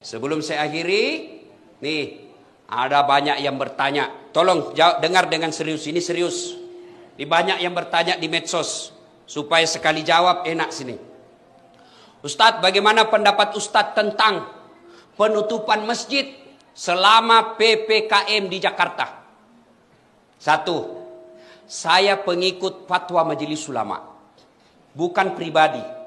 Sebelum saya akhiri, nih ada banyak yang bertanya. Tolong dengar dengan serius, ini serius. Ini banyak yang bertanya di medsos, supaya sekali jawab enak sini. Ustadz, bagaimana pendapat Ustadz tentang penutupan masjid selama PPKM di Jakarta? Satu, saya pengikut fatwa Majelis Ulama, bukan pribadi.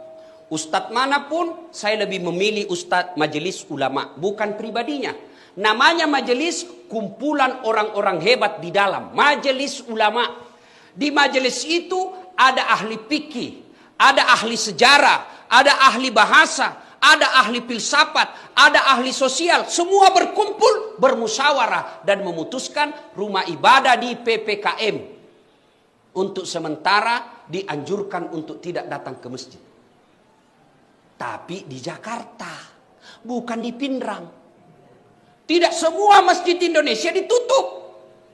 Ustadz manapun saya lebih memilih Ustadz Majelis Ulama, bukan pribadinya. Namanya majelis, kumpulan orang-orang hebat di dalam Majelis Ulama. Di majelis itu ada ahli fikih, ada ahli sejarah, ada ahli bahasa, ada ahli filsafat, ada ahli sosial. Semua berkumpul, bermusyawarah dan memutuskan rumah ibadah di PPKM untuk sementara dianjurkan untuk tidak datang ke masjid. Tapi di Jakarta, bukan di Pindrang. Tidak semua masjid Indonesia ditutup,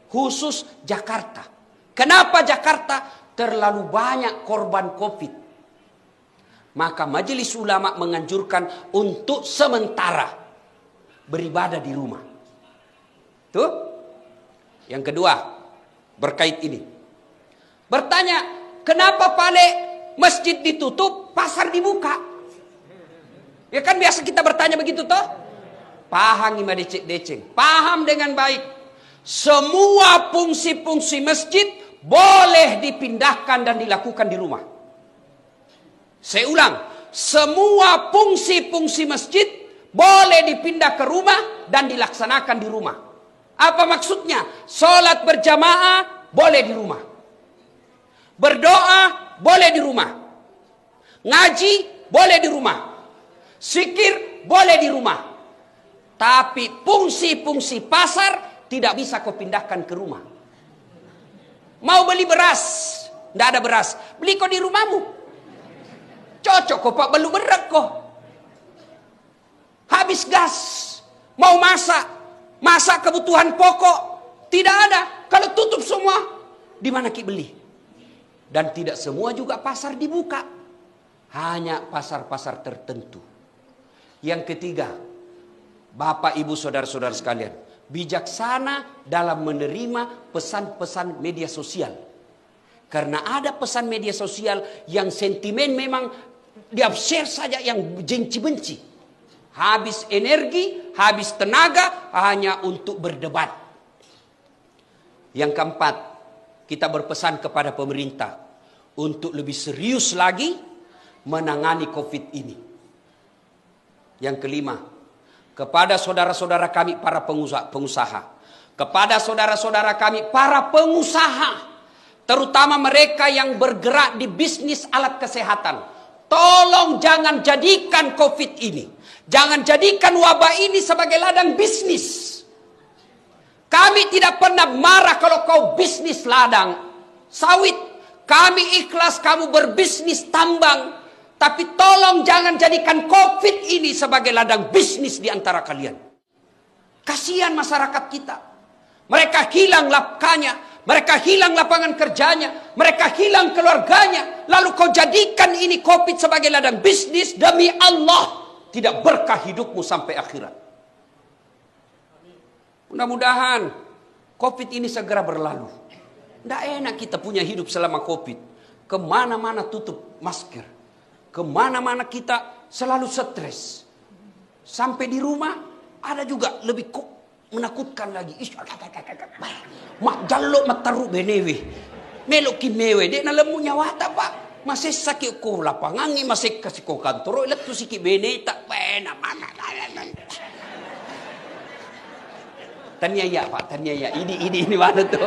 khusus Jakarta. Kenapa Jakarta? Terlalu banyak korban COVID. Maka Majelis Ulama menganjurkan untuk sementara beribadah di rumah. Tuh. Yang kedua, berkait ini. Bertanya, kenapa masjid ditutup, pasar dibuka? Ya kan biasa kita bertanya begitu toh? Paham ima decek-deceng. Paham dengan baik. Semua fungsi-fungsi masjid boleh dipindahkan dan dilakukan di rumah. Saya ulang. Semua fungsi-fungsi masjid boleh dipindah ke rumah dan dilaksanakan di rumah. Apa maksudnya? Sholat berjamaah boleh di rumah. Berdoa boleh di rumah. Ngaji boleh di rumah. Zikir boleh di rumah. Tapi fungsi-fungsi pasar tidak bisa kau pindahkan ke rumah. Mau beli beras, tidak ada beras, beli kau di rumahmu. Cocok kok pak, belum berat kok. Habis gas, mau masak kebutuhan pokok, tidak ada. Kalau tutup semua, di mana ki beli? Dan tidak semua juga pasar dibuka, hanya pasar-pasar tertentu. Yang ketiga, Bapak Ibu saudara-saudara sekalian, bijaksana dalam menerima pesan-pesan media sosial. Karena ada pesan media sosial yang sentimen memang di-share saja yang benci-benci. Habis energi, habis tenaga hanya untuk berdebat. Yang keempat, kita berpesan kepada pemerintah untuk lebih serius lagi menangani COVID ini. Yang kelima, kepada saudara-saudara kami para pengusaha, kepada saudara-saudara kami para pengusaha, terutama mereka yang bergerak di bisnis alat kesehatan, tolong jangan jadikan COVID ini, jangan jadikan wabah ini sebagai ladang bisnis. Kami tidak pernah marah kalau kau bisnis ladang sawit. Kami ikhlas kamu berbisnis tambang. Tapi tolong jangan jadikan COVID ini sebagai ladang bisnis di antara kalian. Kasihan masyarakat kita. Mereka hilang nafkahnya, mereka hilang lapangan kerjanya, mereka hilang keluarganya. Lalu kau jadikan ini COVID sebagai ladang bisnis, demi Allah tidak berkah hidupmu sampai akhirat. Mudah-mudahan COVID ini segera berlalu. Tidak enak kita punya hidup selama COVID. Kemana-mana tutup masker. Kemana-mana kita selalu stres. Sampai di rumah ada juga lebih menakutkan lagi. Mak jaluk mataru benewe. Melok ki mewe. Dek na lemu nyawa tak pak. Masih sakit ko lapangangi. Masih kasih ko kantor. Ilat tu sikit bene tak pena. Tanya ya pak. Tanya ya. Ini mana tuh.